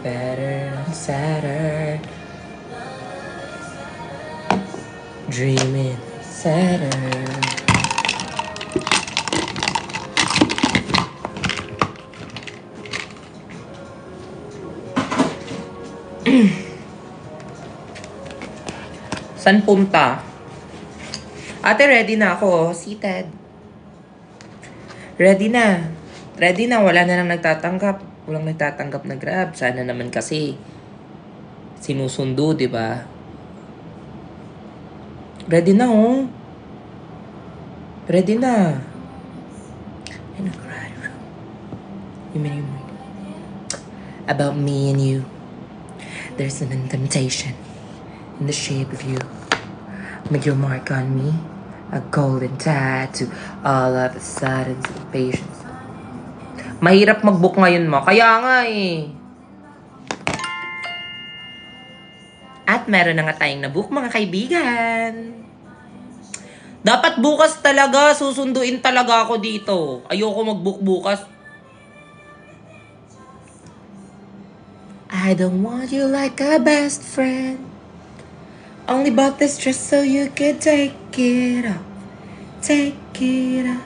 better and sadder. Dreaming sadder. San punta? Ate, ready na ako. Seated. Ready na. Ready na. Wala na lang nagtatanggap. Walang nagtatanggap na Grab. Sana naman kasi sinusundo, di ba? Ready na, oh. Ready na. In a cry room. You mean about me and you. There's an temptation in the shape of you. Make your mark on me. A golden tattoo. All of a sudden, patience. Mahirap mag-book ngayon mo. Kaya nga eh. At meron na nga tayong na-book mga kaibigan. Dapat bukas talaga. Susunduin talaga ako dito. Ayoko mag-book bukas. I don't want you like a best friend. Only bought this dress so you could take it off. Take it off.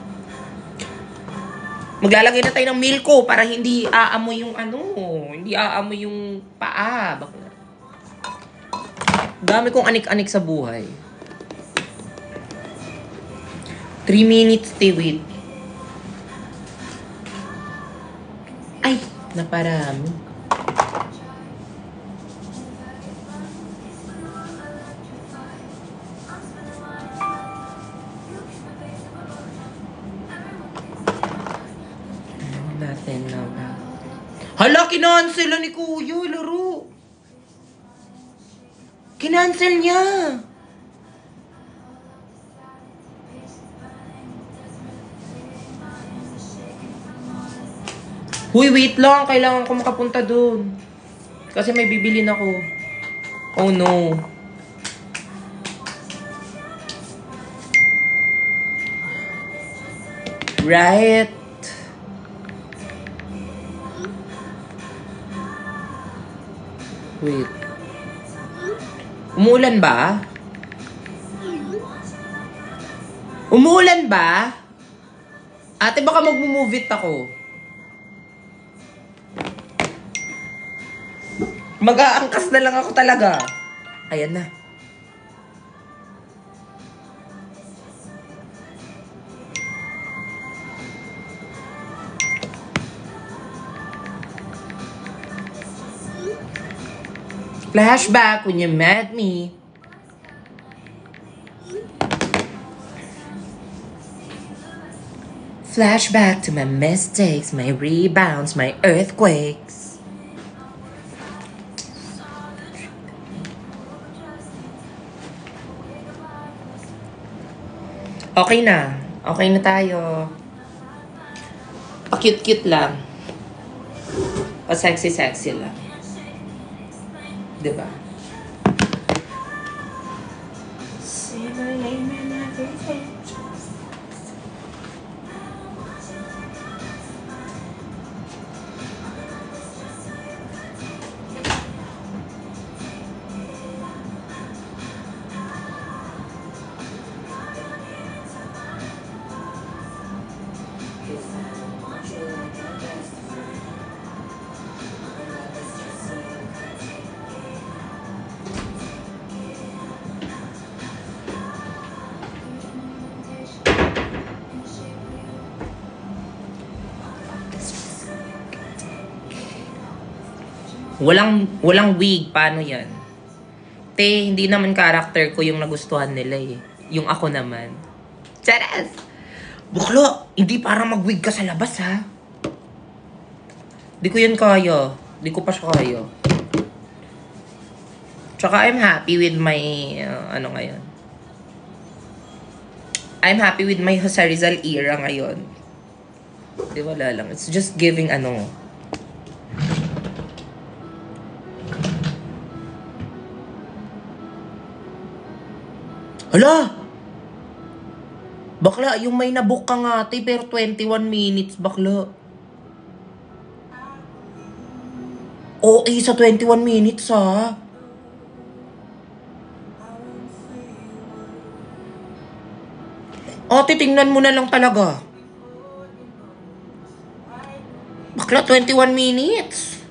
Maglalagay na tayo ng milko para hindi aamoy yung hindi aamoy yung paa. Dami kong anik-anik sa buhay. 3 minutes, wait. Ay, naparami. Hala, kinancel ni Kuya, laro. Kinancel niya. Huy, wait lang. Kailangan ko makapunta doon. Kasi may bibilin ako. Oh no. Right. Wait. Umuulan ba? Umuulan ba? Ate, baka mag-move it ako. Mag-aangkas na lang ako talaga. Ayan na. Flashback when you met me. Flashback to my mistakes, my rebounds, my earthquakes. Okay na. Okay na tayo. Pa-cute-cute lang. Pa-sexy-sexy lang. Diba? Say my name and everything. Walang wig. Paano yan? Te, hindi naman character ko yung nagustuhan nila eh. Yung ako naman. Charas! Buklo! Hindi para mag-wig ka sa labas ha. Di ko yun kaya. Di ko pa siya kaya. Tsaka I'm happy with my... ngayon. I'm happy with my Jose Rizal era ngayon. Di wala lang. It's just giving Hala! Bakla, yung may nabook ka nga ate, pero 21 minutes, bakla. OA sa 21 minutes, ha? Ate, tingnan mo na lang talaga. Bakla, 21 minutes.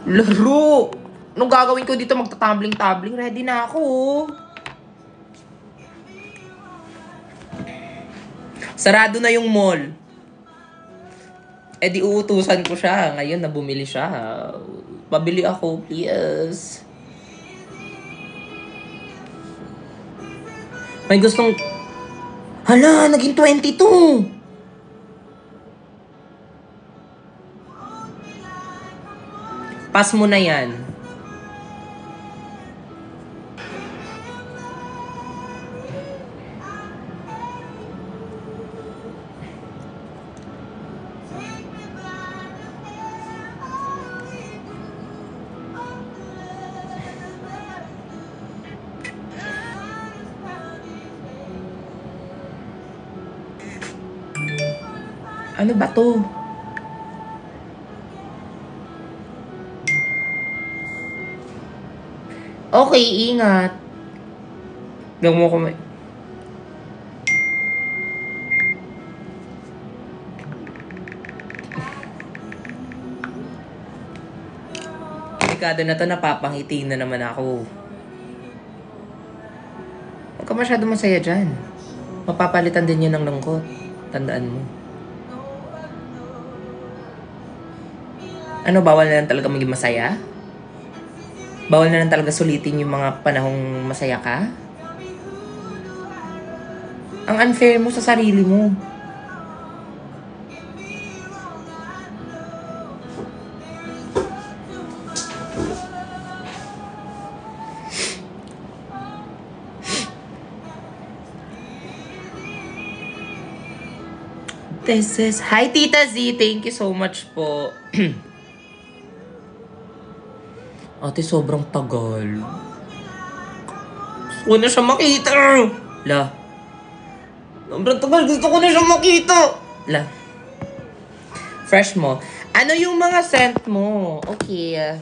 Laro. Anong gagawin ko dito? Magta-tumbling-tumbling. Ready na ako. Sarado na yung mall. Eh di uutusan ko siya. Ngayon na bumili siya. Pabili ako, please. May gustong... Hala, naging 22. Pass mo na yan. Ano ba to? Okay, ingat. Huwag mo kumay. Dekada na to, napapangiti na naman ako. Huwag ka masyado masaya dyan. Mapapalitan din yun ng lungkot. Tandaan mo. Ano, bawal na lang talaga maging masaya? Bawal na lang talaga sulitin yung mga panahong masaya ka? Ang unfair mo sa sarili mo. This is... Hi, Tita Z! Thank you so much po. Ate, sobrang tagal. Gusto ko na siya makita. La. Sobrang tagal. Gusto ko na siya makita. La. Fresh mo. Ano yung mga scent mo? Okay.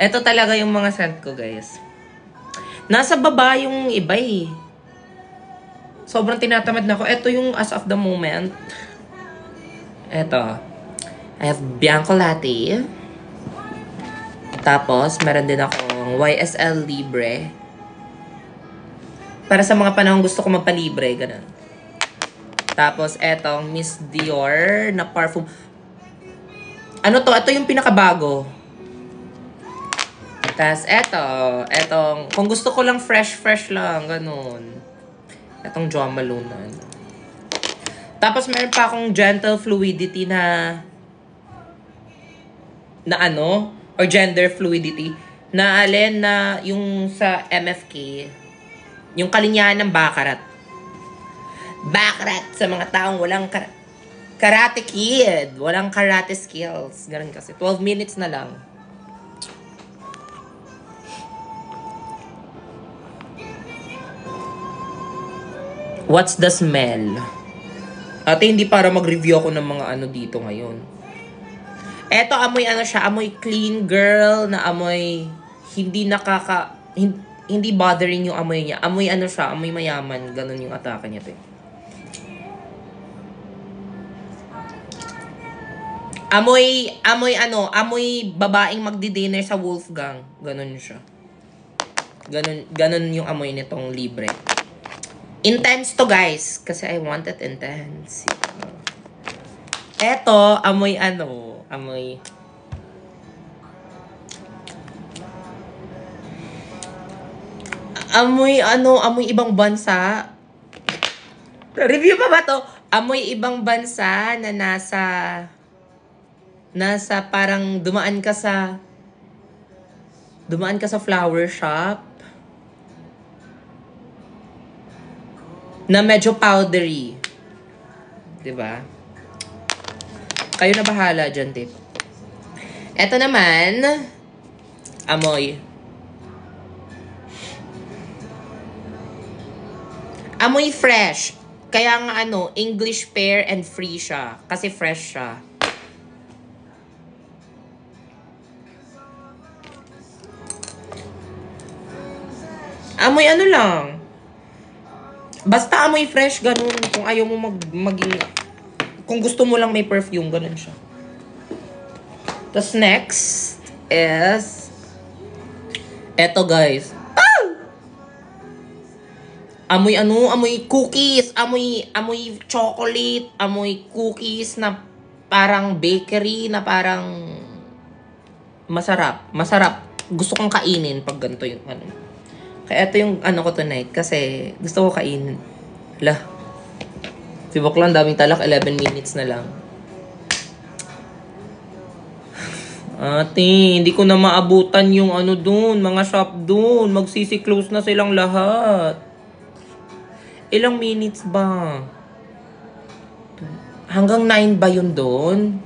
Ito talaga yung mga scent ko, guys. Nasa baba yung iba eh. Sobrang tinatamad na ako. Ito yung as of the moment. Ito. I have Bianco Latte. Tapos, meron din akong YSL Libre. Para sa mga panahon gusto ko magpalibre, ganun. Tapos, etong Miss Dior na parfum. Ano to? Ito yung pinakabago. Tapos, etong, kung gusto ko lang fresh lang, ganun. Etong Jo Malone na ano. Tapos, meron pa akong Gentle Fluidity na ano, or gender fluidity, na alin na yung sa MFK, yung kalinyahan ng Baccarat. Baccarat sa mga taong walang karate kid, walang karate skills. Ganun kasi. 12 minutes na lang. What's the smell? Ate, hindi para mag-review ako ng mga ano dito ngayon. Eto, amoy ano siya, amoy clean girl na amoy hindi bothering yung amoy niya. Amoy ano siya, amoy mayaman. Ganun yung atake niya, te. Amoy babaeng magdi-dinner sa Wolfgang. Ganun siya. Ganun yung amoy nitong libre. Intense to, guys. Kasi I want it intense. Eto, amoy ibang bansa. Review pa ba to? Amoy ibang bansa na nasa parang dumaan ka sa flower shop na medyo powdery. 'Di ba? Kayo na bahala dyan, tip. Eto naman, amoy fresh. Kaya nga ano, English pear and free siya. Kasi fresh siya. Amoy ano lang. Basta amoy fresh, ganun. Kung ayaw mo maging... Kung gusto mo lang may perfume, ganun siya. Tapos next is... Eto guys. Ah! Amoy ano? Amoy cookies. Amoy chocolate. Amoy cookies na parang bakery na parang... Masarap. Masarap. Gusto kong kainin pag ganito yung ano. Kaya ito yung ano ko tonight. Kasi gusto ko kainin. Lah. Si Baklang daming talak. 11 minutes na lang. Ate, hindi ko na maabutan yung ano dun. Mga shop dun. Magsisi-close na silang lahat. Ilang minutes ba? Hanggang 9 ba yun dun?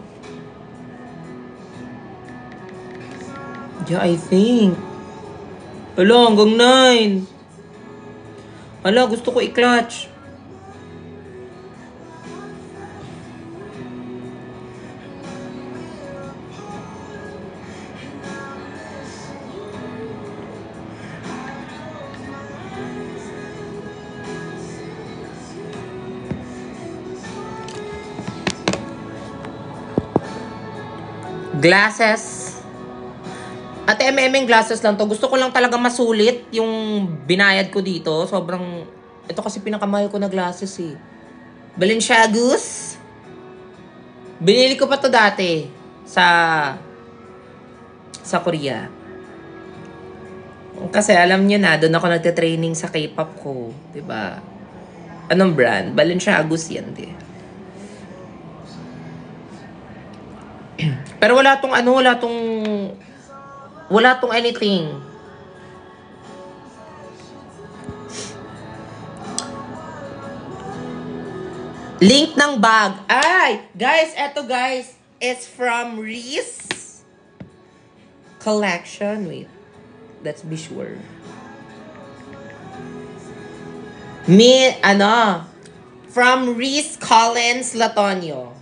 Yeah, I think. Ala, hanggang 9. Ala, gusto ko i-clutch. Glasses. Ate, glasses lang to. Gusto ko lang talaga masulit yung binayad ko dito. Sobrang... Ito kasi pinakamahal ko na glasses eh. Balenciagus. Binili ko pa to dati. Sa Korea. Kasi alam niyo na, doon ako nagte-training sa K-pop ko. Diba? Anong brand? Balenciagus yan, di. Pero wala tong ano, wala tong anything. Link ng bag. Ay! Guys, eto guys. It's from Reese Collection. Wait. Let's be sure. From Reese Collins Latonio.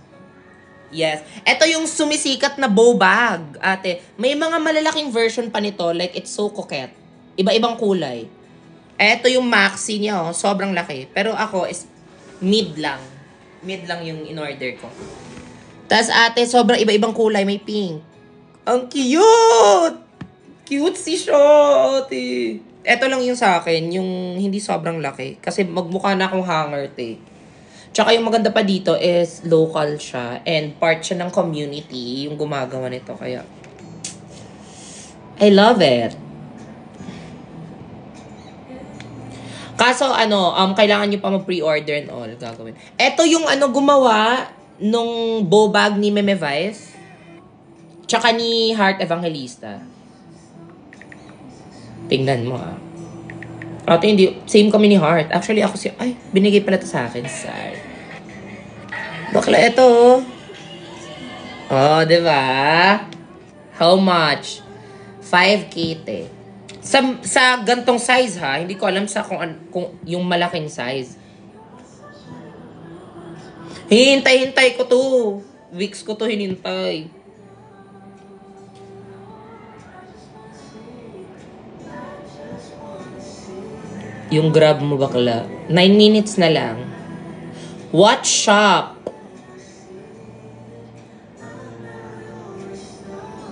Yes. Ito yung sumisikat na bow bag, ate. May mga malalaking version pa nito. Like, it's so coquette. Iba-ibang kulay. Ito yung maxi niya, oh. Sobrang laki. Pero ako is mid lang. Mid lang yung in-order ko. Tapos, ate, sobrang iba-ibang kulay. May pink. Ang cute! Cute si siya, ate. Ito lang yung sa akin. Yung hindi sobrang laki. Kasi magmukha na akong hanger, te. Tsaka yung maganda pa dito is local siya and part siya ng community yung gumagawa nito. Kaya, I love it. Kaso, kailangan nyo pa mag-pre-order and all. Gagawin. Ito yung gumawa nung bow bag ni Meme Vice. Tsaka ni Heart Evangelista. Tingnan mo, ah. Ate, hindi. Same kami ni Heart. Actually, ako ay, binigay pala to sa akin. Sorry. Bakla, ito. Oh, diba? How much? 5K, te. Sa gantong size, ha? Hindi ko alam sa kung yung malaking size. Hintay ko to. Weeks ko to hinintay. Yung grab mo, bakla. 9 minutes na lang. What shop?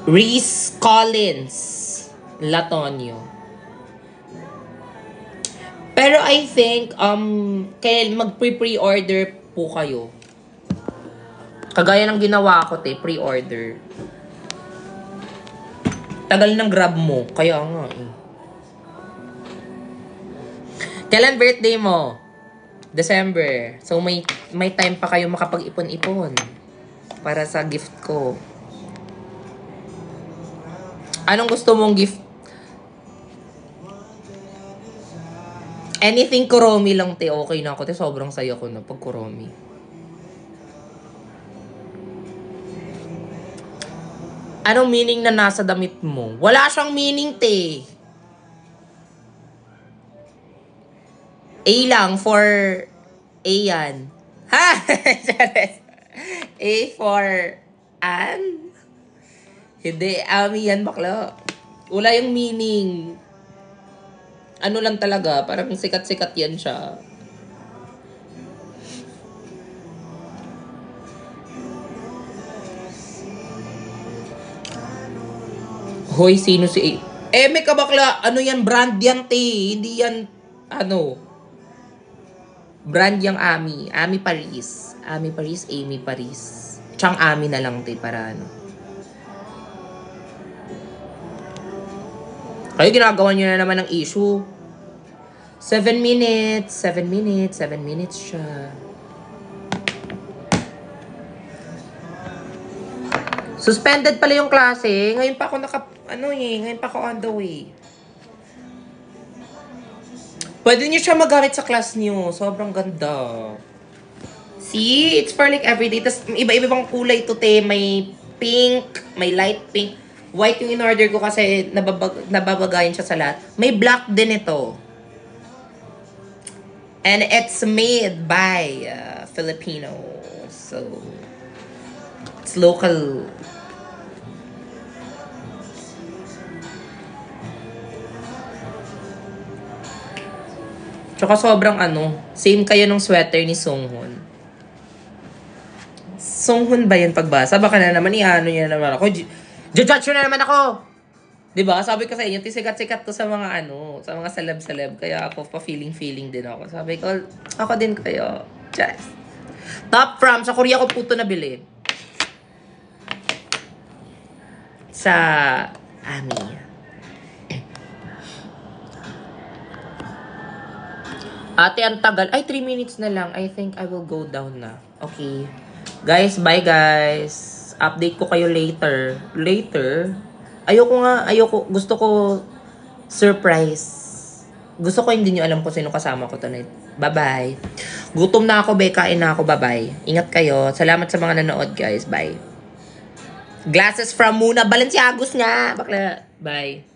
Reese Collins Latonio. Pero I think kaya mag-pre-order po kayo. Kagaya ng ginawa ko, te, pre-order. Tagal ng grab mo, kaya nga eh. Kailan birthday mo? December. So may time pa kayo makapag-ipon-ipon para sa gift ko. Anong gusto mong gift? Anything Kuromi lang, te. Okay na ako, te. Sobrang saya ko na pag Kuromi. Anong meaning na nasa damit mo? Wala siyang meaning, te. A lang for A yan. Ha? A for Ann? Hindi, Ami yan, bakla. Wala yung meaning. Ano lang talaga, parang sikat-sikat yan siya. Hoy, sino si A? May kabakla, ano yan, brand yan, te. Hindi yan, ano. Brand yung Ami. Ami Paris. Ami Paris, Amy Paris. Tsang Ami na lang, te, para ano. Kayo ginagawa nyo na naman ng issue. 7 minutes. 7 minutes. 7 minutes siya. Suspended pala yung klase. Ngayon pa ako ngayon pa ako on the way. Pwede nyo siya magamit sa class nyo. Sobrang ganda. See? It's for like everyday. Tapos iba-iba bang kulay ito, te. May pink, may light pink. White yung in-order ko kasi nababagayan siya sa lahat. May black din ito. And it's made by Filipino. So, it's local. Tsaka sobrang same kayo nung sweater ni Songhun. Songhun ba yun pagbasa? Baka na naman niya naman ako. Judge na naman ako! Diba? Sabi ko sa inyo, sikat-sikat to sa mga sa mga celeb-celeb. Kaya ako pa feeling din ako. Sabi ko, ako din kayo. Just. Top from, sa Korea ko puto nabili. Sa Ami. Ate, ang tagal. Ay, 3 minutes na lang. I think I will go down na. Okay. Guys, bye guys. Update ko kayo later. Gusto ko surprise. Gusto ko hindi nyo alam kung sino kasama ko tonight. Bye-bye. Gutom na ako, kain na ako. Bye-bye. Ingat kayo. Salamat sa mga nanood, guys. Bye. Glasses from Muna Balenciagos nga. Bakla. Bye.